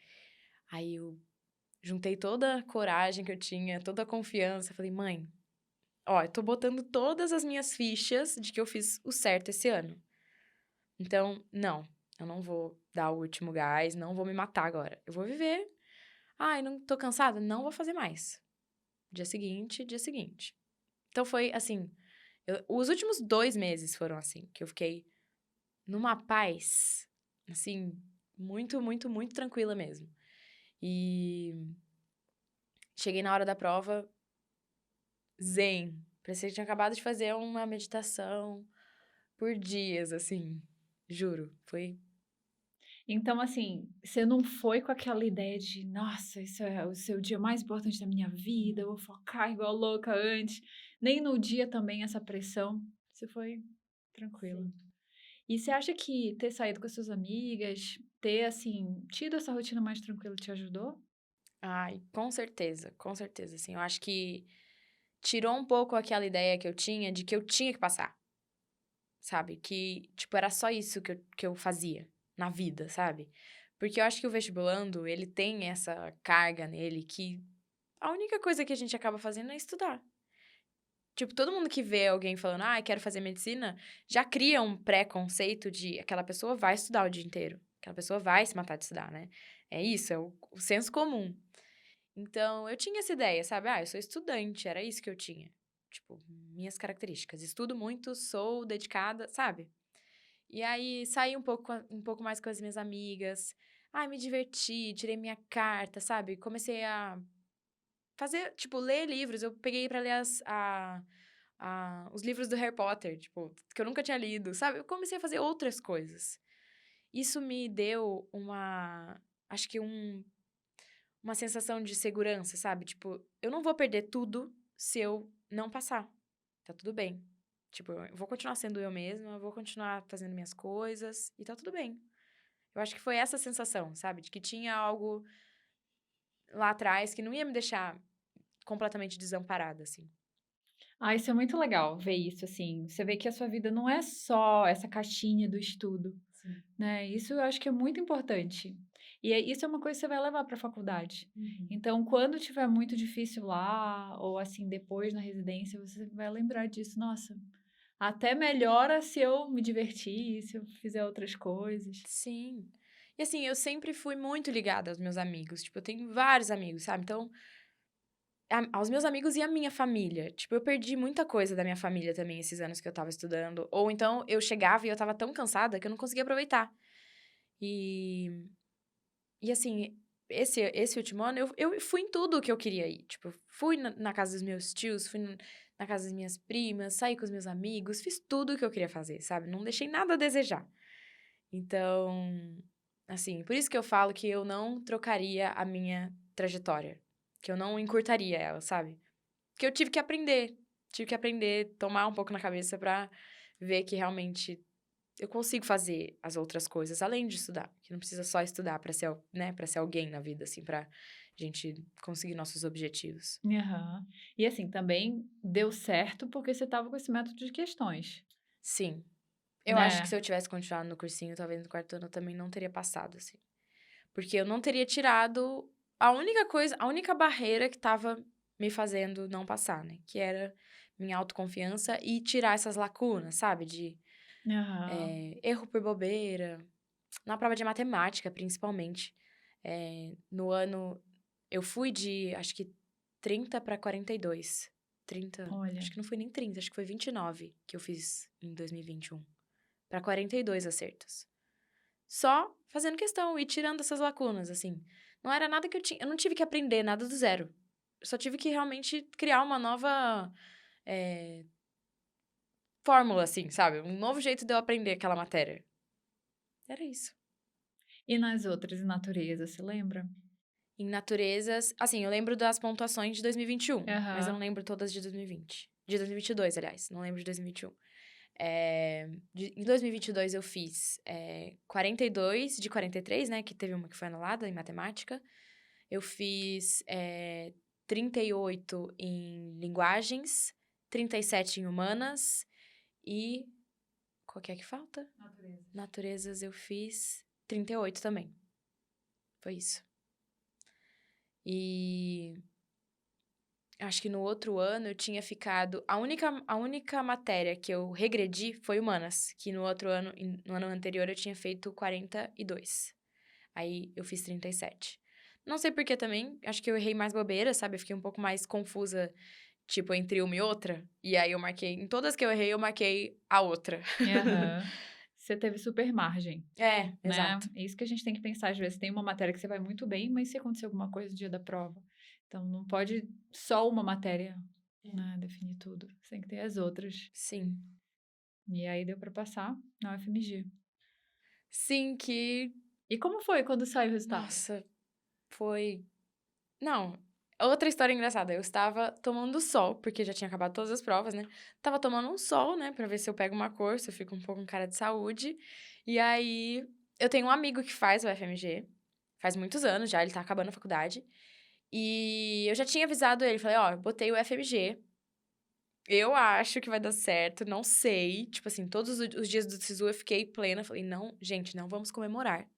Aí eu juntei toda a coragem que eu tinha, toda a confiança, falei: "Mãe, ó, eu tô botando todas as minhas fichas de que eu fiz o certo esse ano. Então, não, eu não vou dar o último gás, não vou me matar agora. Eu vou viver. Ai, não tô cansada? Não vou fazer mais. dia seguinte, dia seguinte. Então foi assim, os últimos 2 meses foram assim, que eu fiquei numa paz, assim, muito, muito, muito tranquila mesmo. E cheguei na hora da prova, zen. Parecia que tinha acabado de fazer uma meditação por dias, assim, juro. Foi Então, assim, você não foi com aquela ideia de, nossa, isso é o seu dia mais importante da minha vida, eu vou focar igual louca antes. Nem no dia também essa pressão. Você foi tranquila. Sim. E você acha que ter saído com as suas amigas, ter, assim, tido essa rotina mais tranquila te ajudou? Ai, com certeza, assim, eu acho que tirou um pouco aquela ideia que eu tinha de que eu tinha que passar, sabe? Que, tipo, era só isso que eu fazia na vida, sabe? Porque eu acho que o vestibulando, ele tem essa carga nele que a única coisa que a gente acaba fazendo é estudar. Tipo, todo mundo que vê alguém falando, ah, quero fazer medicina, já cria um pré-conceito de aquela pessoa vai estudar o dia inteiro. Aquela pessoa vai se matar de estudar, né? É isso, é o senso comum. Então, eu tinha essa ideia, sabe? Ah, eu sou estudante, era isso que eu tinha. Tipo, minhas características. Estudo muito, sou dedicada, sabe? E aí, saí um pouco mais com as minhas amigas. Ai, me diverti, tirei minha carta, sabe? Comecei a fazer, tipo, ler livros. Eu peguei pra ler os livros do Harry Potter, tipo, que eu nunca tinha lido, sabe? Eu comecei a fazer outras coisas. Isso me deu acho que uma sensação de segurança, sabe? Tipo, eu não vou perder tudo se eu não passar. Tá tudo bem. Tipo, eu vou continuar sendo eu mesma, eu vou continuar fazendo minhas coisas e tá tudo bem. Eu acho que foi essa sensação, sabe? De que tinha algo lá atrás que não ia me deixar completamente desamparada, assim. Ah, isso é muito legal ver isso, assim. Você vê que a sua vida não é só essa caixinha do estudo, Sim. né? Isso eu acho que é muito importante. E isso é uma coisa que você vai levar para a faculdade. Uhum. Então, quando tiver muito difícil lá, ou assim, depois na residência, você vai lembrar disso. Nossa, até melhora se eu me divertir, se eu fizer outras coisas. Sim. E assim, eu sempre fui muito ligada aos meus amigos. Tipo, eu tenho vários amigos, sabe? Então, aos meus amigos e à minha família. Tipo, eu perdi muita coisa da minha família também esses anos que eu tava estudando. Ou então eu chegava e eu tava tão cansada que eu não conseguia aproveitar. E, e assim, esse último ano eu fui em tudo que eu queria ir. Tipo, fui na casa dos meus tios, fui na casa das minhas primas, saí com os meus amigos, fiz tudo o que eu queria fazer, sabe? Não deixei nada a desejar. Então, assim, por isso que eu falo que eu não trocaria a minha trajetória, que eu não encurtaria ela, sabe? Que eu tive que aprender, tomar um pouco na cabeça pra ver que realmente eu consigo fazer as outras coisas além de estudar, que não precisa só estudar pra ser, né, para ser alguém na vida, assim, pra gente conseguir nossos objetivos. Aham. E assim, também deu certo porque você estava com esse método de questões, Sim, eu acho que se né? eu tivesse continuado no cursinho, talvez no quarto ano eu também não teria passado, assim. Porque eu não teria tirado a única barreira que estava me fazendo não passar, né? Que era minha autoconfiança e tirar essas lacunas, sabe? De Aham. erro por bobeira. Na prova de matemática, principalmente. No ano, eu fui de, acho que 30 para 42. 30, Olha. acho que não foi nem 30, acho que foi 29 que eu fiz em 2021. Para 42 acertos. Só fazendo questão e tirando essas lacunas, assim. Não era nada que eu não tive que aprender nada do zero. Eu só tive que realmente criar uma nova, eh, fórmula, assim, sabe? Um novo jeito de eu aprender aquela matéria. Era isso. E nas outras, em natureza, você lembra? Em naturezas, assim, eu lembro das pontuações de 2021, mas eu não Aham. lembro todas de 2020. De 2022, aliás, não lembro de 2021. Em 2022 eu fiz 42 de 43, né? Que teve uma que foi anulada em matemática. Eu fiz 38 em linguagens, 37 em humanas e. Qual que é que falta? Natureza. Naturezas eu fiz 38 também. Foi isso. E acho que no outro ano eu tinha ficado. A única matéria que eu regredi foi humanas, que no outro ano, no ano anterior eu tinha feito 42. Aí eu fiz 37. Não sei por que também. Acho que eu errei mais bobeira, sabe? Eu fiquei um pouco mais confusa, tipo, entre uma e outra. E aí eu marquei. Em todas que eu errei, eu marquei a outra. Aham. Você teve super margem, É, né? exato. É isso que a gente tem que pensar. Às vezes tem uma matéria que você vai muito bem, mas se acontecer alguma coisa no dia da prova. Então não pode só uma matéria, É. né, definir tudo. Você tem que ter as outras. Sim. E aí deu pra passar na UFMG. Sim, que. E como foi quando saiu o resultado? Nossa, foi. Não. Outra história engraçada. Eu estava tomando sol, porque já tinha acabado todas as provas, né? Tava tomando um sol, né? Pra ver se eu pego uma cor, se eu fico um pouco com cara de saúde. E aí, eu tenho um amigo que faz o FMG. Faz muitos anos já, ele tá acabando a faculdade. E eu já tinha avisado ele, falei, ó, eu botei o FMG. Eu acho que vai dar certo, não sei. Tipo assim, todos os dias do SISU eu fiquei plena. Falei, não, gente, não vamos comemorar,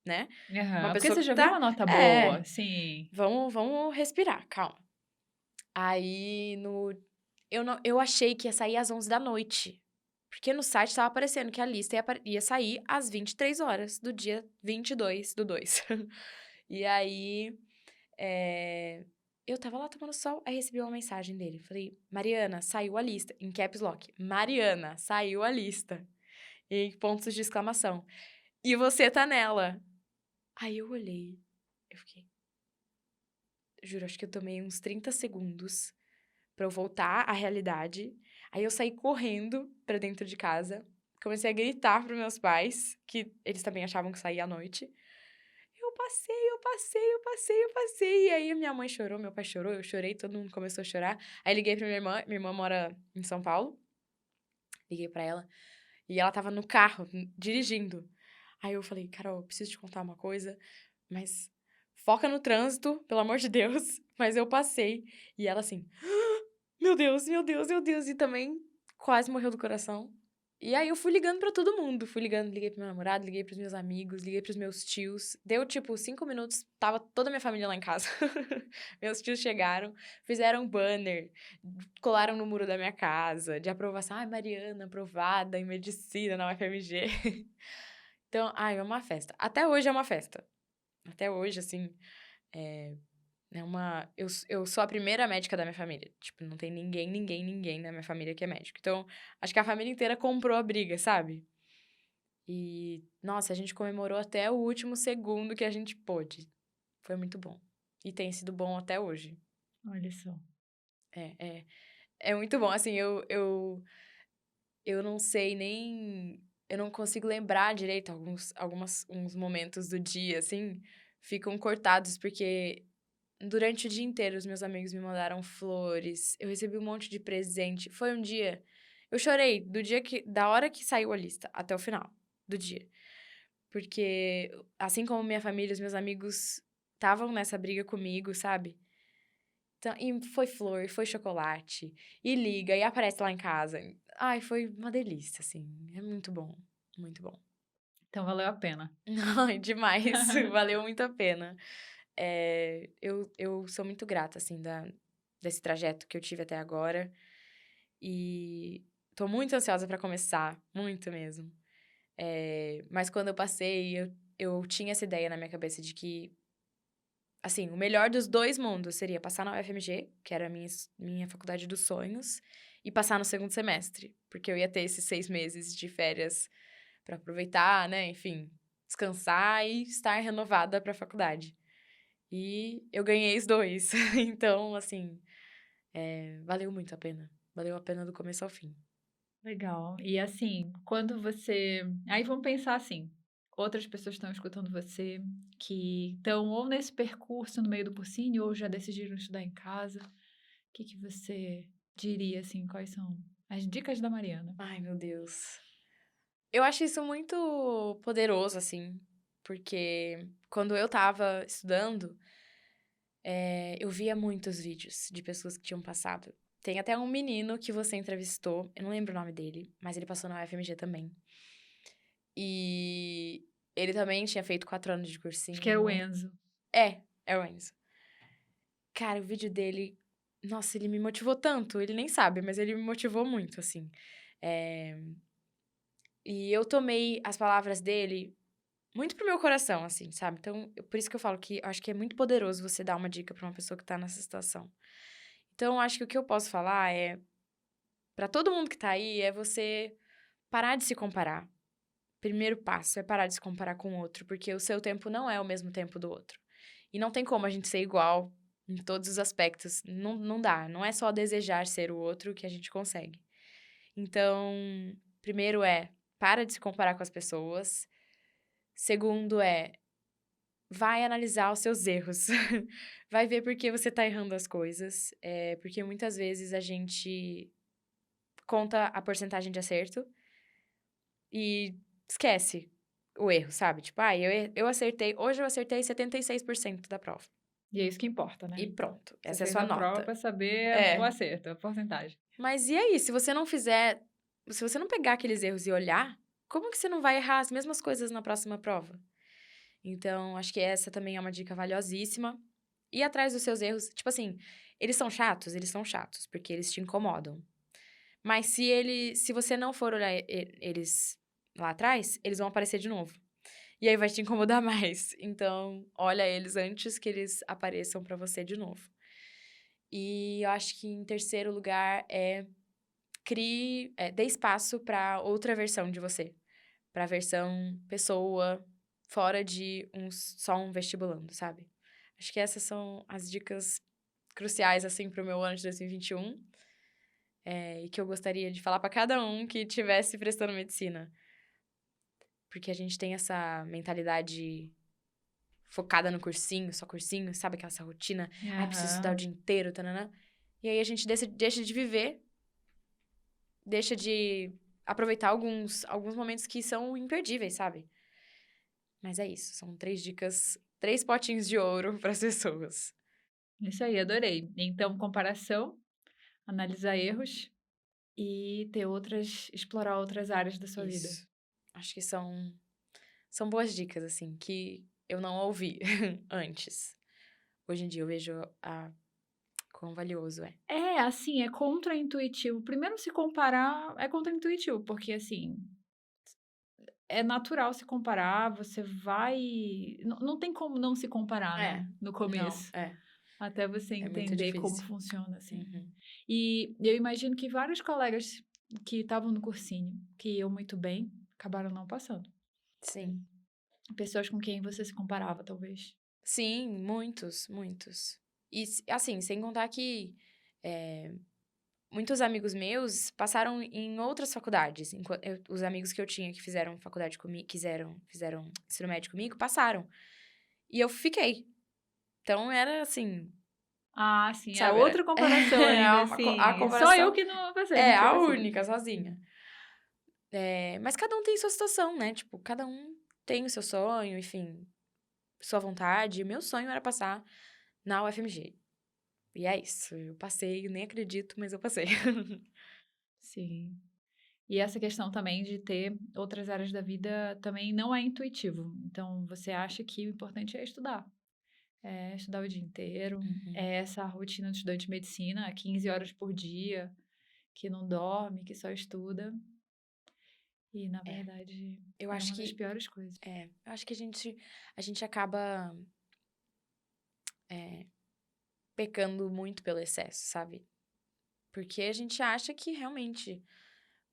né? Uma Aham, porque pessoa você que já viu tá. uma nota É, boa, sim. vamos respirar, calma. Aí, eu achei que ia sair às 11 da noite. Porque no site tava aparecendo que a lista ia sair às 23 horas do dia 22 do 2. E aí, eu tava lá tomando sol, aí recebi uma mensagem dele. Falei, Mariana, saiu a lista. Em caps lock. Mariana, saiu a lista. E pontos de exclamação. E você tá nela. Aí eu olhei. Eu fiquei. Juro, acho que eu tomei uns 30 segundos pra eu voltar à realidade. Aí eu saí correndo pra dentro de casa. Comecei a gritar pros meus pais, que eles também achavam que saía à noite. Eu passei, eu passei, eu passei, eu passei. E aí minha mãe chorou, meu pai chorou, eu chorei, todo mundo começou a chorar. Aí liguei pra minha irmã mora em São Paulo. Liguei pra ela e ela tava no carro, dirigindo. Aí eu falei, Carol, eu preciso te contar uma coisa, mas foca no trânsito, pelo amor de Deus. Mas eu passei. E ela assim, meu Deus, meu Deus, meu Deus. E também quase morreu do coração. E aí eu fui ligando pra todo mundo. Fui ligando, liguei pro meu namorado, liguei pros meus amigos, liguei pros meus tios. Deu, tipo, 5 minutos, tava toda a minha família lá em casa. Meus tios chegaram, fizeram um banner, colaram no muro da minha casa, de aprovação. Ai, Mariana, aprovada em medicina na UFMG. Então, ai, é uma festa. Até hoje é uma festa. Até hoje, assim, é uma... Eu sou a primeira médica da minha família. Tipo, não tem ninguém na minha família que é médico. Então, acho que a família inteira comprou a briga, sabe? E, nossa, a gente comemorou até o último segundo que a gente pôde. Foi muito bom. E tem sido bom até hoje. Olha só. É, é, é muito bom. Assim, eu não sei nem... Eu não consigo lembrar direito uns momentos do dia, assim. Ficam cortados, porque durante o dia inteiro, os meus amigos me mandaram flores, eu recebi um monte de presente. Foi um dia. Eu chorei da hora que saiu a lista até o final do dia. Porque, assim como minha família, os meus amigos estavam nessa briga comigo, sabe? Então, e foi flor, foi chocolate, e liga, e aparece lá em casa. Ai, foi uma delícia, assim. É muito bom, muito bom. Então valeu a pena. Ai, demais. Valeu muito a pena. Eu sou muito grata, assim, desse trajeto que eu tive até agora. E tô muito ansiosa pra começar, muito mesmo. Mas quando eu passei, eu tinha essa ideia na minha cabeça de que, assim, o melhor dos dois mundos seria passar na UFMG, que era a minha faculdade dos sonhos, e passar no segundo semestre, porque eu ia ter esses 6 meses de férias pra aproveitar, né, enfim, descansar e estar renovada pra faculdade. E eu ganhei os dois. Então, assim, valeu muito a pena. Valeu a pena do começo ao fim. Legal. E assim, quando você. Aí vamos pensar assim: outras pessoas estão escutando você que estão ou nesse percurso no meio do cursinho ou já decidiram estudar em casa. O que que você diria, assim, quais são as dicas da Mariana? Ai, meu Deus. Eu acho isso muito poderoso, assim, porque quando eu tava estudando, eu via muitos vídeos de pessoas que tinham passado. Tem até um menino que você entrevistou, eu não lembro o nome dele, mas ele passou na UFMG também. E ele também tinha feito 4 anos de Acho que era o cursinho. Enzo. É o Enzo. Cara, o vídeo dele, nossa, ele me motivou tanto, ele nem sabe, mas ele me motivou muito, assim. E eu tomei as palavras dele muito pro meu coração, assim, sabe? Então, por isso que eu falo que eu acho que é muito poderoso você dar uma dica pra uma pessoa que tá nessa situação. Então, eu acho que o que eu posso falar é, pra todo mundo que tá aí, é você parar de se comparar. Primeiro passo é parar de se comparar com o outro, porque o seu tempo não é o mesmo tempo do outro. E não tem como a gente ser igual em todos os aspectos. Não, não dá. Não é só desejar ser o outro que a gente consegue. Então, primeiro é, para de se comparar com as pessoas. Segundo é, vai analisar os seus erros. Vai ver por que você tá errando as coisas. Porque muitas vezes a gente conta a porcentagem de acerto e esquece o erro, sabe? Tipo, eu acertei, hoje eu acertei 76% da prova. E é isso que importa, E né? pronto, Você essa é a fez sua a prova nota. para saber o É. acerto, a porcentagem. Mas e aí, se você não fizer, se você não pegar aqueles erros e olhar, como que você não vai errar as mesmas coisas na próxima prova? Então, acho que essa também é uma dica valiosíssima. Ir atrás dos seus erros, tipo assim, eles são chatos, porque eles te incomodam. Mas se você não for olhar eles lá atrás, eles vão aparecer de novo. E aí vai te incomodar mais. Então, olha eles antes que eles apareçam pra você de novo. E eu acho que em terceiro lugar dê espaço pra outra versão de você. Pra versão pessoa, fora de só um vestibulando, sabe? Acho que essas são as dicas cruciais, assim, pro meu ano de 2021. E que eu gostaria de falar pra cada um que estivesse prestando medicina. Porque a gente tem essa mentalidade focada no cursinho, só cursinho, sabe? Aquela essa rotina. Ai, preciso estudar o Aham. dia inteiro, tananã. E aí a gente deixa de viver, deixa de aproveitar alguns momentos que são imperdíveis, sabe? Mas é isso, são 3 dicas, 3 potinhos de ouro para as pessoas. Isso aí, adorei. Então, comparação, analisar erros e explorar outras áreas da sua vida. Isso. Acho que são boas dicas, assim, que eu não ouvi antes. Hoje em dia eu vejo quão valioso é. É, assim, é contraintuitivo. Primeiro, se comparar é contraintuitivo, porque assim, é natural se comparar, você vai. Não tem como não se comparar, É, né? No não, começo. Até você é muito entender como difícil. funciona, assim. Uhum. E eu imagino que vários colegas que estavam no cursinho, que iam muito bem, acabaram não passando. Sim. Pessoas com quem você se comparava, talvez. Sim, muitos, muitos. E, assim, sem contar que muitos amigos meus passaram em outras faculdades. Os amigos que eu tinha que fizeram faculdade comigo, fizeram ensino médio comigo, passaram. E eu fiquei. Então, era assim, Ah, sim, é sabe? outra comparação ainda, A assim. Só eu comparação que não passei, é nunca a passei. única, sozinha. Mas cada um tem sua situação, né? Tipo, cada um tem o seu sonho, enfim, sua vontade. Meu sonho era passar na UFMG. E é isso, eu passei, nem acredito, mas eu passei. Sim. E essa questão também de ter outras áreas da vida também não é intuitivo. Então, você acha que o importante é estudar. É estudar o dia inteiro. Uhum. É essa rotina de estudante de medicina, 15 horas por dia, que não dorme, que só estuda. E, na É, verdade, eu é acho uma das que piores coisas. eu acho que a gente acaba é, pecando muito pelo excesso, sabe? Porque a gente acha que realmente,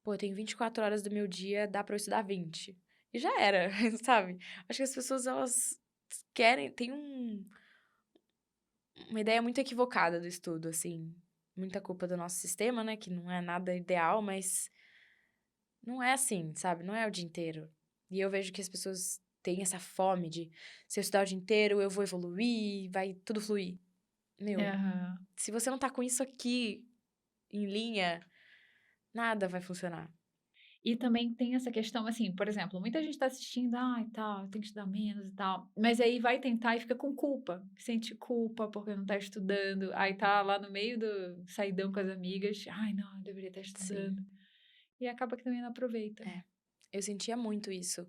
pô, tem 24 horas do meu dia, dá pra eu estudar 20. E já era, sabe? Acho que as pessoas, elas tem uma ideia muito equivocada do estudo, assim. Muita culpa do nosso sistema, né? Que não é nada ideal, mas não é assim, sabe? Não é o dia inteiro. E eu vejo que as pessoas têm essa fome de, se eu estudar o dia inteiro, eu vou evoluir, vai tudo fluir. Meu, Aham. se você não tá com isso aqui em linha, nada vai funcionar. E também tem essa questão, assim, por exemplo, muita gente tá assistindo, e tal, tem que estudar menos e tal. Mas aí vai tentar e fica com culpa. Sente culpa porque não tá estudando. Aí tá lá no meio do saidão com as amigas. Ai, não, eu deveria estar Sim, estudando. E acaba que também não aproveita. é. Eu sentia muito isso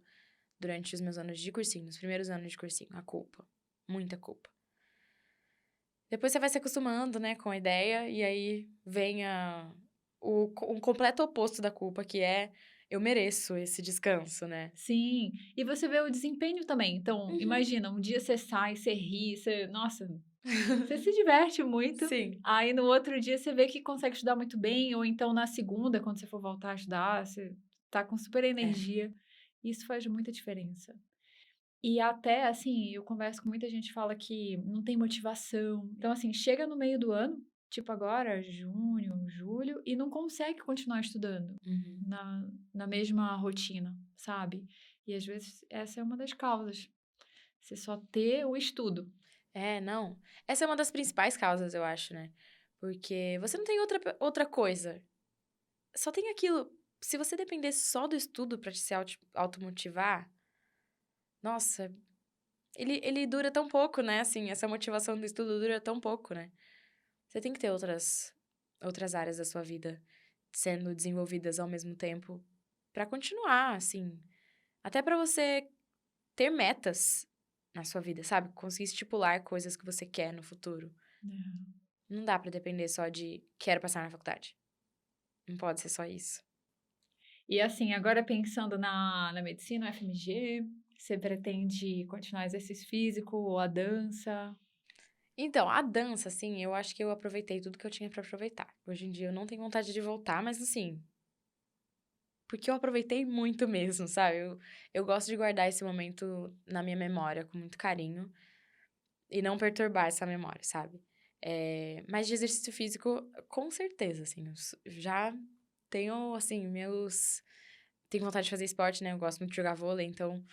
durante os meus anos de cursinho, os primeiros anos de cursinho, a culpa. Muita culpa. Depois você vai se acostumando, né, com a ideia, e aí vem um completo oposto da culpa, que é eu mereço esse descanso, né? Sim, e você vê o desempenho também. Então, Uhum. imagina, um dia você sai, você ri, você, nossa, você se diverte muito. Sim. Aí no outro dia você vê que consegue estudar muito bem, ou então na segunda, quando você for voltar a estudar, você tá com super É. energia. Isso faz muita diferença. E até, assim, eu converso com muita gente que fala que não tem motivação. Então, assim, chega no meio do ano, tipo agora, junho, julho, e não consegue continuar estudando Uhum. na mesma rotina, sabe? E às vezes essa é uma das causas. Você só ter o estudo. É, não. Essa é uma das principais causas, eu acho, né? Porque você não tem outra coisa. Só tem aquilo. Se você depender só do estudo pra te se automotivar, nossa, ele dura tão pouco, né? Assim, essa motivação do estudo dura tão pouco, né? Você tem que ter outras áreas da sua vida sendo desenvolvidas ao mesmo tempo pra continuar, assim. Até pra você ter metas na sua vida, sabe? Conseguir estipular coisas que você quer no futuro. Né? Não dá pra depender só de quero passar na faculdade. Não pode ser só isso. E assim, agora pensando na medicina, FMG, você pretende continuar exercício físico ou a dança? Então, a dança, assim, eu acho que eu aproveitei tudo que eu tinha pra aproveitar. Hoje em dia eu não tenho vontade de voltar, mas assim, porque eu aproveitei muito mesmo, sabe? Eu gosto de guardar esse momento na minha memória com muito carinho e não perturbar essa memória, sabe? Mas de exercício físico, com certeza, assim, já tenho, assim, meus. Tenho vontade de fazer esporte, né? Eu gosto muito de jogar vôlei, então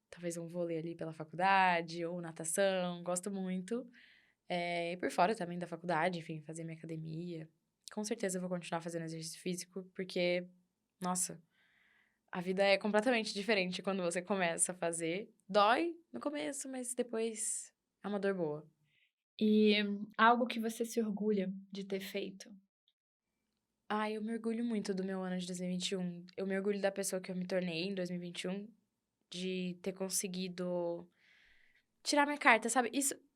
talvez um vôlei ali pela faculdade ou natação, gosto muito. E por fora também da faculdade, enfim, fazer minha academia. Com certeza eu vou continuar fazendo exercício físico, porque, nossa, a vida é completamente diferente quando você começa a fazer. Dói no começo, mas depois é uma dor boa. E algo que você se orgulha de ter feito? Eu me orgulho muito do meu ano de 2021. Eu me orgulho da pessoa que eu me tornei em 2021, de ter conseguido tirar minha carta, sabe?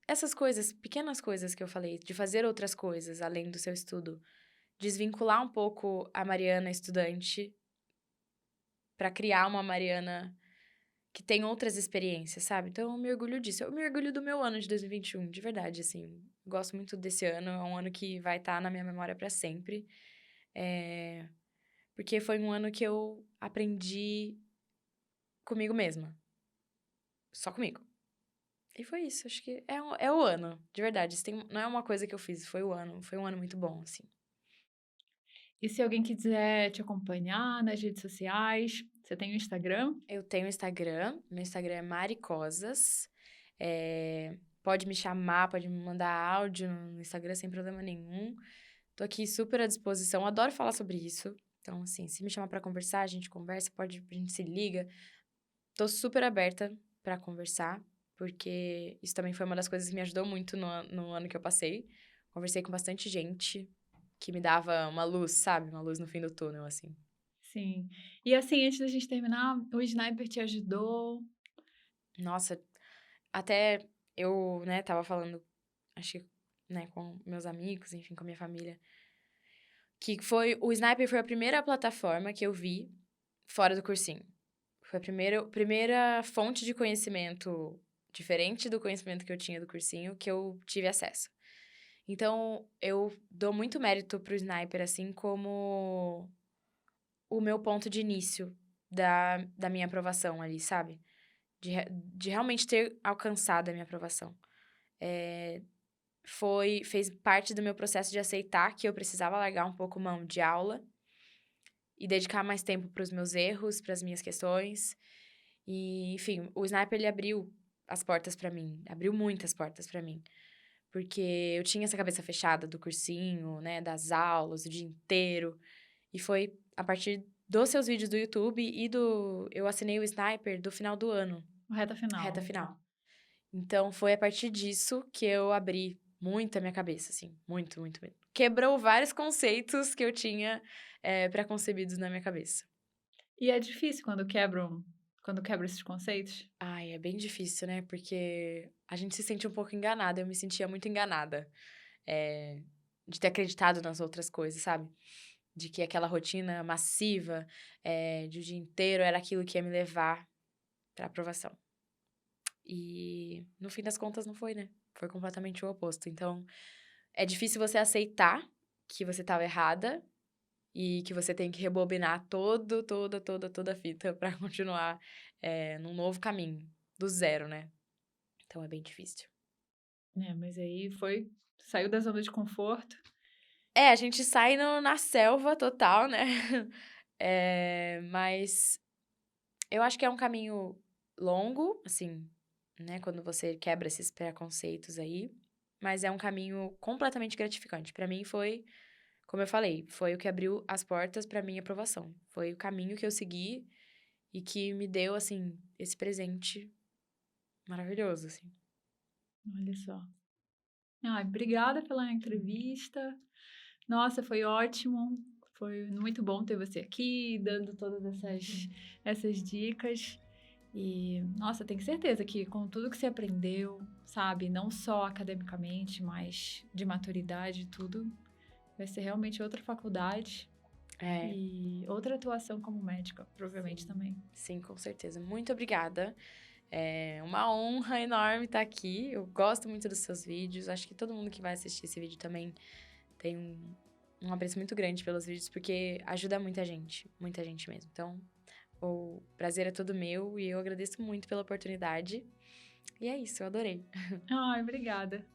Essas coisas, pequenas coisas que eu falei, de fazer outras coisas além do seu estudo. Desvincular um pouco a Mariana estudante pra criar uma Mariana que tem outras experiências, sabe? Então eu me orgulho disso. Eu me orgulho do meu ano de 2021, de verdade, assim. Gosto muito desse ano, é um ano que vai estar na minha memória pra sempre. É, Porque foi um ano que eu aprendi comigo mesma. Só comigo. E foi isso, acho que é o ano, de verdade. Não é uma coisa que eu fiz, foi o ano. Foi um ano muito bom, assim. E se alguém quiser te acompanhar nas redes sociais, você tem o Instagram? Eu tenho Instagram, meu Instagram é Maricosas. Pode me chamar, pode me mandar áudio no Instagram sem problema nenhum. Tô aqui super à disposição, adoro falar sobre isso. Então, assim, se me chamar pra conversar, a gente conversa, a gente se liga. Tô super aberta pra conversar, porque isso também foi uma das coisas que me ajudou muito no ano que eu passei. Conversei com bastante gente que me dava uma luz, sabe? Uma luz no fim do túnel, assim. Sim. E assim, antes da gente terminar, o Sniper te ajudou? Nossa, até eu, né, tava falando, acho que, né, com meus amigos, enfim, com a minha família, que o Sniper foi a primeira plataforma que eu vi fora do cursinho. Foi a primeira fonte de conhecimento diferente do conhecimento que eu tinha do cursinho que eu tive acesso. Então, eu dou muito mérito pro Sniper, assim como o meu ponto de início da minha aprovação ali, sabe? De realmente ter alcançado a minha aprovação. Fez parte do meu processo de aceitar que eu precisava largar um pouco mão de aula e dedicar mais tempo para os meus erros, para as minhas questões. E, enfim, o Sniper ele abriu as portas para mim, abriu muitas portas para mim, porque eu tinha essa cabeça fechada do cursinho, né, das aulas, o dia inteiro, e foi a partir dos seus vídeos do YouTube eu assinei o Sniper do final do ano, Reta final. reta final. Então, foi a partir disso que eu abri muito a minha cabeça, assim. Muito, muito, muito. Quebrou vários conceitos que eu tinha pré-concebidos na minha cabeça. E é difícil quando quebra esses conceitos? Ai, é bem difícil, né? Porque a gente se sente um pouco enganada. Eu me sentia muito enganada. De ter acreditado nas outras coisas, sabe? de que aquela rotina massiva de o dia inteiro era aquilo que ia me levar para aprovação. E no fim das contas não foi, né? Foi completamente o oposto. Então, é difícil você aceitar que você estava errada e que você tem que rebobinar toda a fita para continuar num novo caminho, do zero, né? Então é bem difícil. Mas aí saiu da zona de conforto. A gente sai na selva total, né? Mas eu acho que é um caminho longo, assim, né? Quando você quebra esses preconceitos aí. Mas é um caminho completamente gratificante. Pra mim foi, como eu falei, foi o que abriu as portas pra minha aprovação. Foi o caminho que eu segui e que me deu, assim, esse presente maravilhoso, assim. Olha só. Obrigada pela entrevista. Nossa, foi ótimo. Foi muito bom ter você aqui, dando todas essas dicas. E, nossa, tenho certeza que com tudo que você aprendeu, sabe, não só academicamente, mas de maturidade e tudo, vai ser realmente outra faculdade e outra atuação como médica, provavelmente também. Sim, com certeza. Muito obrigada. É uma honra enorme estar aqui. Eu gosto muito dos seus vídeos. Acho que todo mundo que vai assistir esse vídeo também tem um apreço muito grande pelos vídeos, porque ajuda muita gente mesmo. Então, o prazer é todo meu e eu agradeço muito pela oportunidade. E é isso, eu adorei. Ai, obrigada.